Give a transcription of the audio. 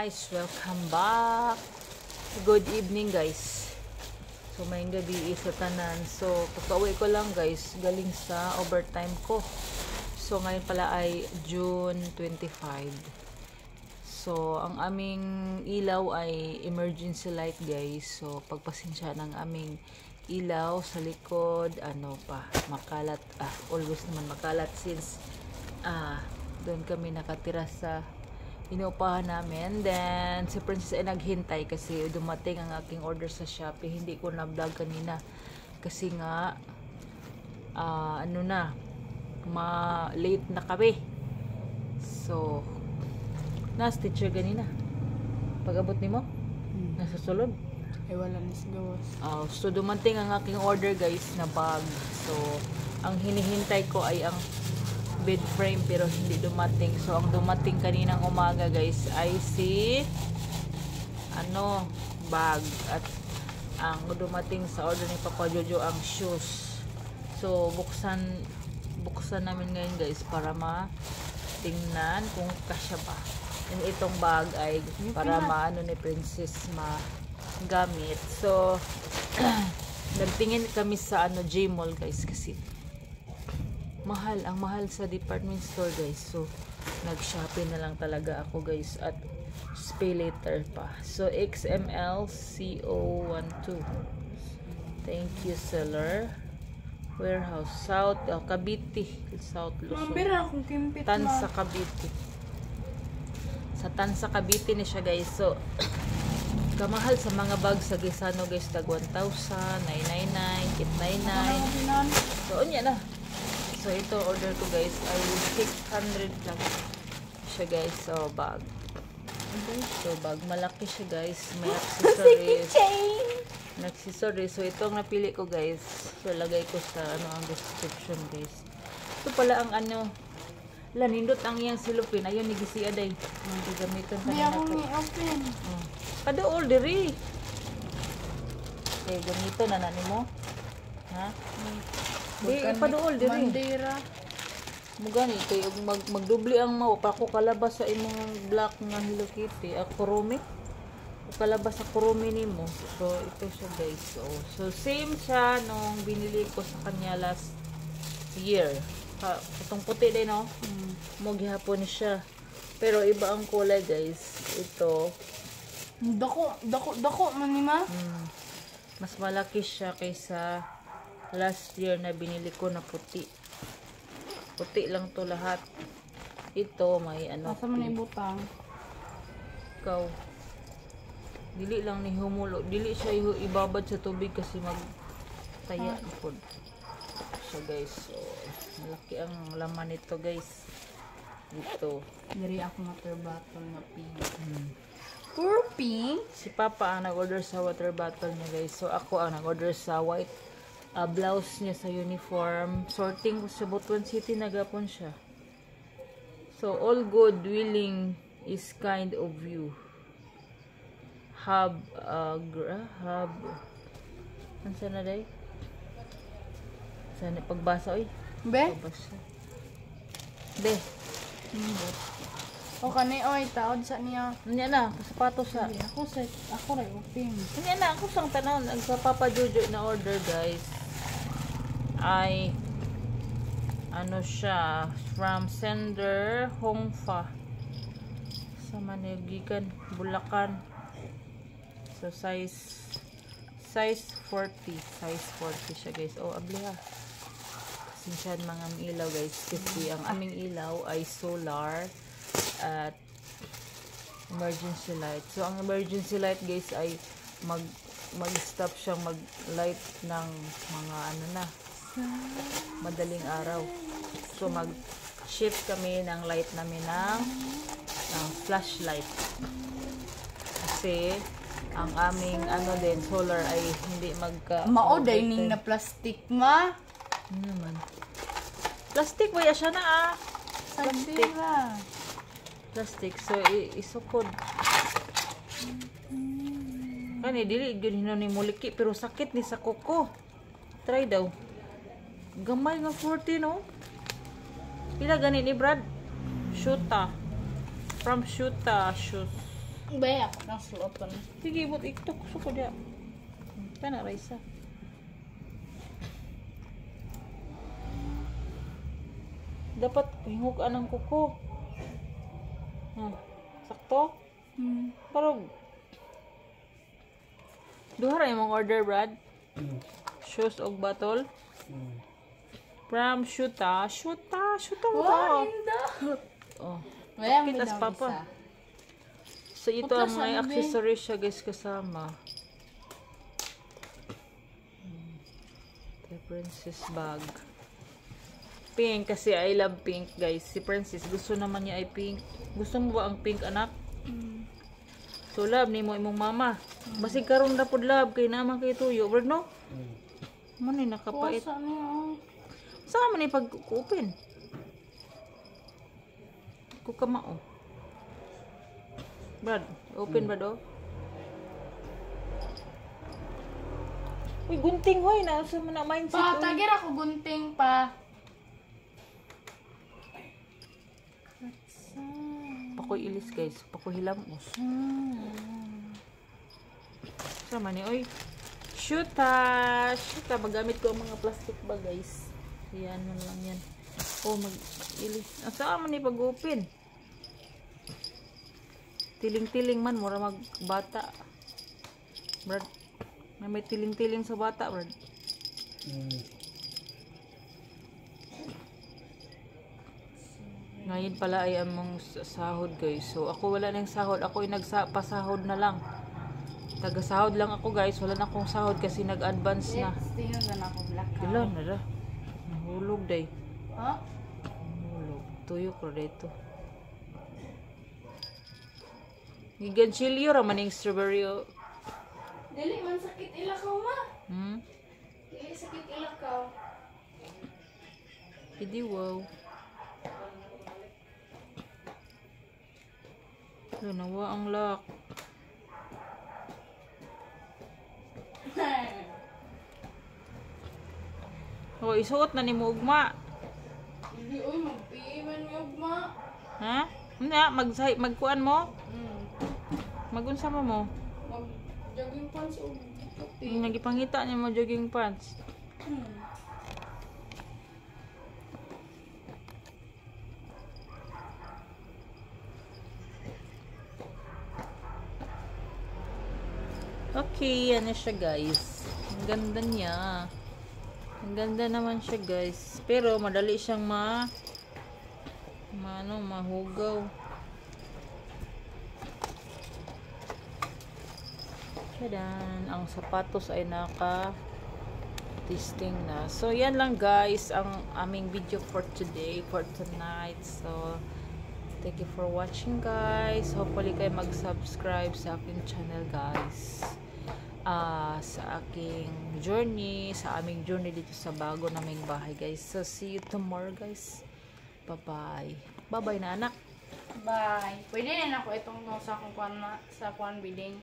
guys, welcome back. Good evening guys. So may gabi sa tanan. So kakauwi ko lang guys, galing sa overtime ko. So ngayon pala ay June 25. So ang aming ilaw ay emergency light guys. So pagpasensya ng aming ilaw sa likod, makalat, always naman makalat since doon kami nakatira sa inuupahan namin. Then si Princess ay naghintay kasi dumating ang aking order sa Shopee. Hindi ko na vlog kanina kasi nga late na kami. So na-stitcher ganina pag-abot nimo nasa sulod ay wala na sa gawas. So dumating ang aking order guys na bag. So ang hinihintay ko ay ang bed frame pero hindi dumating. So ang dumating kaninang umaga guys ay si bag, at ang dumating sa order ni Papa Jojo ang shoes. So buksan namin ngayon guys para tingnan kung kasya ba. And itong bag ay para maano ni Princess magamit. So nagtingin kami sa J-Mall guys kasi ang mahal sa department store guys. So nag-shopping na lang talaga ako guys at pay later pa. So XML CO12. Thank you seller. Warehouse South Cavite, South Luzon. Mambira akong kimpit Tansa Cavite. Sa Tansa Cavite ni siya guys. So kamahal sa mga bag sa Gisano guys, tag 1,000, 999, 899. So unya na. So ito order ko guys ay 600 lang siya guys. So bag. So bag malaki siya guys. May accessories. Accessories. So ito ang napili ko guys. So lagay ko sa ang description guys. Ito pala ang lanindot ang iyang silupin. Ayun ni Gisia day. Ang gamiton Hindi kanina ako ko. ni-open. Padool diri. Okay, ganito na nimo. Ha? Di ipadool diri. Mandira. Mugani kay magdubli ang mao pa ko kalabas sa imong black nga Hello Kitty. Kurumi. Kalabas sa kurumi nimo. So ito siya guys. So same siya nung binili ko sa kanya last year. Itong puti din no. Mo gihapon siya. Pero iba ang kulay guys. Ito. Dako man ni ma. Mas malaki siya kaysa last year na binili ko na puti. Puti lang to lahat. Ito may Asa man ibutang? Ikaw. Dili lang ni humulo. Dili siya ibabad sa tubig kasi magtaya po. So guys, so malaki ang laman nito guys. Ito. Dari ako water bottle na pink. Pure pink? Si Papa ang nag-order sa water bottle niya guys. So ako ang nag-order sa white blouse niya sa uniform. Sorting ko sa Butuan City nagapon siya. So all good willing is kind of you. Hub Ansa na day? Sana pagbasa oy. Be? Pagbasa. Be. O kani oy taod sa niya. Nya na, sapatos sa. Ako ray open. Nya na ako sang tanan ang sa Papa Jojo na order guys. Ay siya from sender Hongfa sa Manigikan, Bulacan. So size 40 siya guys. Abli ha. Sinsan mga ilaw guys kasi ang aming ilaw ay solar at emergency light. So ang emergency light guys ay mag-stop siyang mag-light ng mga madaling araw. So mag-shift kami ng light namin ng flashlight. Kasi ang aming din solar ay hindi mao dining na plastic ma. Naman. Plastic ba siya na Plastic. So isukod. Kani dili gyud hinon ni muliki pero sakit ni sa kuko. Try daw. Gamay nga 40 no. Pila gani ni Brad? Shuta. From Shuta shoes. Baya ako ng suoton. Sige, but ito gusto ko dia. Kana Raisa. Dapat hingog anang kuko. Sakto? Pero duha ra imong order, Brad. Shoes og bottle. From Shuta mo Wow, to. indot. Oh. Baya mo Kitas daw papa. isa. So ito Putlas, ang mga ano, be? accessories siya guys kasama. The princess bag. Pink kasi I love pink guys. Si Princess gusto naman niya ay pink. Gusto mo ba ang pink anak? So love ni mo imong mama. Basig karon ra pud love kay naman kay tuyo, bro no? Mo ni nakapait. Pusa niya. Saan man ni pag-open? Kukamao. Brad, open ba do? Uy, gunting hoy na sa man mindset. Pa, uy. tagir ako gunting pa. Pakoy ilis guys, pakoy hilamos. Sama ni oy. Shoota, magamit ko ang mga plastic ba guys. Yan lang yan. Oh, mag-ilis. Saan man ni pag-open? Tiling-tiling man, mura magbata. Brad, may tiling-tiling sa bata, Brad. Ngayon pala ay among sahod guys. So, ako wala nang sahod. Ako ay nagpasahod na lang. Taga-sahod lang ako guys. Wala na akong sahod kasi nag-advance na. Yes, tingnan na ako blackout. Kailan na da? Nahulog day. Ha? Nahulog. Tuyo ko dito. Giganchilyo raman yung strawberry. Oh. Dili man sakit ilakaw ma. Dili sakit ilakaw. Hindi wow. Nawa ang lock. Oh, isuot na ni mo ugma. Hindi oy magpiiman mi ugma. Ha? Na, magkuan mo? Magunsa mo? Mag jogging pants ug puti. Yung nagipangita niya mo jogging pants. Okay, yan na siya guys. Ang ganda niya. Ang ganda naman siya guys. Pero madali siyang mahugaw. Tadan! Ang sapatos ay naka-testing na. So, yan lang guys ang aming video for today, for tonight. So, thank you for watching guys. Hopefully kayo mag-subscribe sa aking channel guys. Sa aking journey, sa aming journey dito sa bago naming bahay guys. So, see you tomorrow guys. Bye-bye. Bye-bye na anak. Bye. Pwede na ako itong sa kwan bidding.